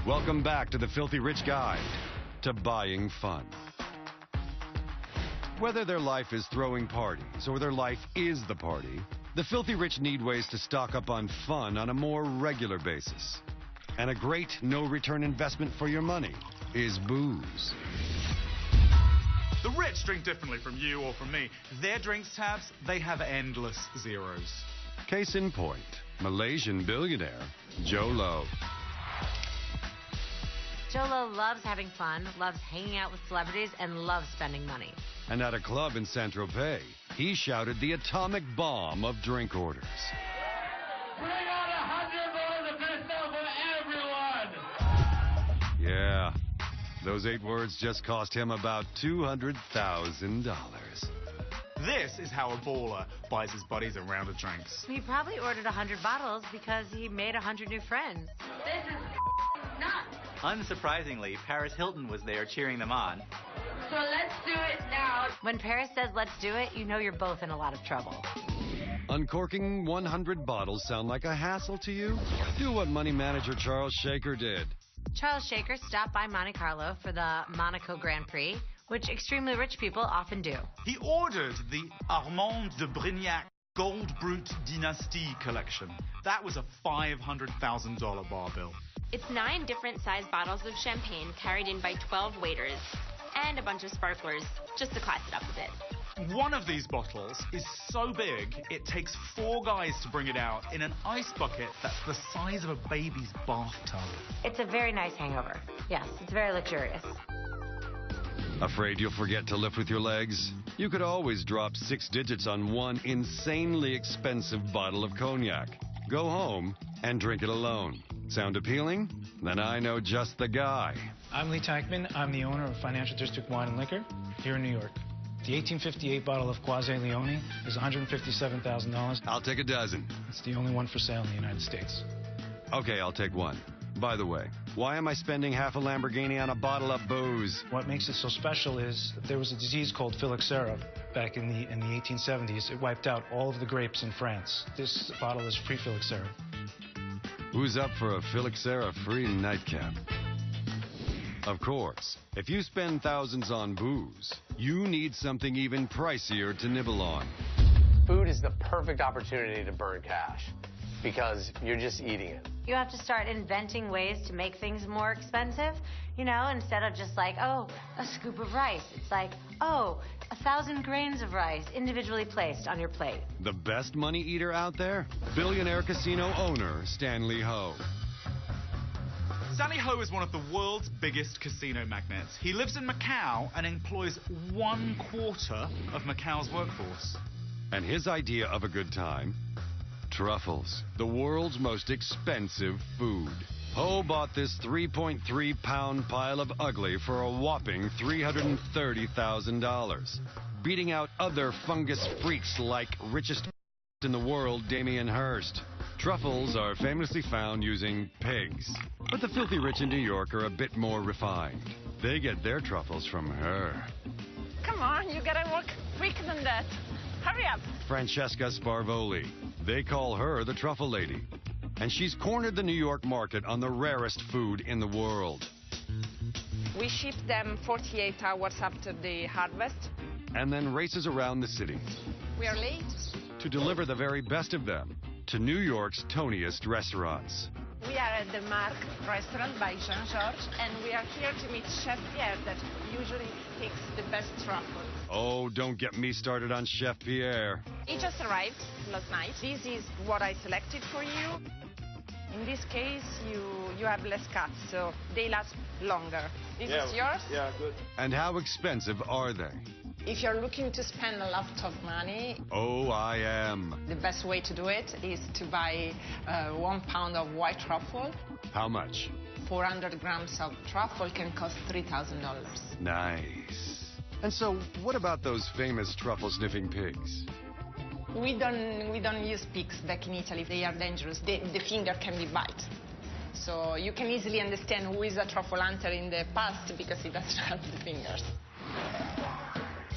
Welcome back to the Filthy Rich Guide to buying fun. Whether their life is throwing parties or their life is the party, the Filthy Rich need ways to stock up on fun on a more regular basis. And a great no-return investment for your money is booze. The rich drink differently from you or from me. Their drinks tabs, they have endless zeros. Case in point, Malaysian billionaire Joe Lo. Joe Lo loves having fun, loves hanging out with celebrities, and loves spending money. And at a club in Saint-Tropez, he shouted the atomic bomb of drink orders. Bring out 100 more the best for everyone! Yeah, those 8 words just cost him about $200,000. This is how a baller buys his buddies a round of drinks. He probably ordered 100 bottles because he made 100 new friends. This is nuts. Unsurprisingly, Paris Hilton was there cheering them on. So let's do it now. When Paris says let's do it, you know you're both in a lot of trouble. Uncorking 100 bottles sound like a hassle to you? Do what money manager Charles Shaker did. Charles Shaker stopped by Monte Carlo for the Monaco Grand Prix, which extremely rich people often do. He ordered the Armand de Brignac Gold Brut Dynastie collection. That was a $500,000 bar bill. It's 9 different size bottles of champagne carried in by 12 waiters and a bunch of sparklers, just to class it up a bit. One of these bottles is so big, it takes 4 guys to bring it out in an ice bucket that's the size of a baby's bathtub. It's a very nice hangover. Yes, it's very luxurious. Afraid you'll forget to lift with your legs? You could always drop 6 digits on one insanely expensive bottle of cognac. Go home and drink it alone. Sound appealing? Then I know just the guy. I'm Lee Tankman. I'm the owner of Financial District Wine and Liquor here in New York. The 1858 bottle of Quasi Leone is $157,000. I'll take a dozen. It's the only one for sale in the United States. Okay, I'll take one. By the way, why am I spending half a Lamborghini on a bottle of booze? What makes it so special is that there was a disease called phylloxera back in the 1870s. It wiped out all of the grapes in France. This bottle is free phylloxera. Who's up for a phylloxera-free nightcap? Of course, if you spend thousands on booze, you need something even pricier to nibble on. Food is the perfect opportunity to burn cash because you're just eating it. You have to start inventing ways to make things more expensive. You know, instead of just like, oh, a scoop of rice. It's like, oh, 1,000 grains of rice individually placed on your plate. The best money eater out there? Billionaire casino owner Stanley Ho. Stanley Ho is one of the world's biggest casino magnates. He lives in Macau and employs 1/4 of Macau's workforce. And his idea of a good time? Truffles, the world's most expensive food. Ho bought this 3.3-pound pile of ugly for a whopping $330,000, beating out other fungus freaks like richest in the world, Damien Hirst. Truffles are famously found using pigs, but the filthy rich in New York are a bit more refined. They get their truffles from her. Come on, you gotta work quicker than that. Hurry up. Francesca Sparvoli. They call her the Truffle Lady. And she's cornered the New York market on the rarest food in the world. We ship them 48 hours after the harvest. And then races around the city. We are late. To deliver the very best of them to New York's toniest restaurants. We are at the Marc restaurant by Jean-Georges, and we are here to meet Chef Pierre that usually picks the best truffles. Oh, don't get me started on Chef Pierre. He just arrived last night. This is what I selected for you. In this case, you have less cuts, so they last longer. This is yours? Yeah, good. And how expensive are they? If you're looking to spend a lot of money, Oh, I am. the best way to do it is to buy 1 pound of white truffle. How much? 400 grams of truffle can cost $3,000. Nice. And so, what about those famous truffle-sniffing pigs? We don't use pigs back in Italy. They are dangerous. The finger can be bite. So you can easily understand who is a truffle hunter in the past because he doesn't have the fingers.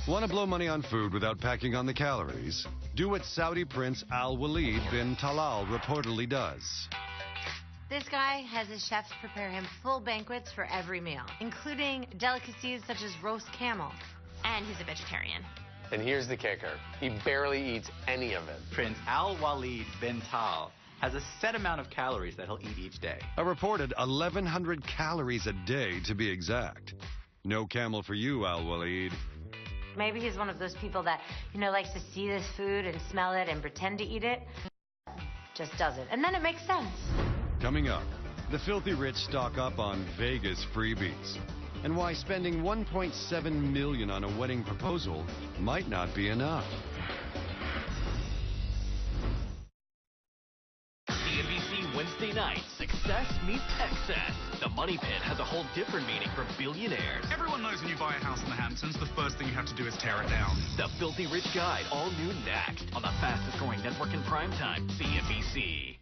Want to blow money on food without packing on the calories? Do what Saudi Prince Al Walid bin Talal reportedly does. This guy has his chefs prepare him full banquets for every meal, including delicacies such as roast camel. And he's a vegetarian. And here's the kicker. He barely eats any of it. Prince Al Walid bin Tal has a set amount of calories that he'll eat each day. A reported 1,100 calories a day, to be exact. No camel for you, Al Walid. Maybe he's one of those people that, likes to see this food and smell it and pretend to eat it. Just does it. And then it makes sense. Coming up, the filthy rich stock up on Vegas freebies, and why spending $1.7 million on a wedding proposal might not be enough. CNBC Wednesday night, Success Meets Excess. The money pit has a whole different meaning for billionaires. Everyone knows when you buy a house in the Hamptons, the first thing you have to do is tear it down. The Filthy Rich Guide, all new next on the fastest growing network in primetime, CNBC.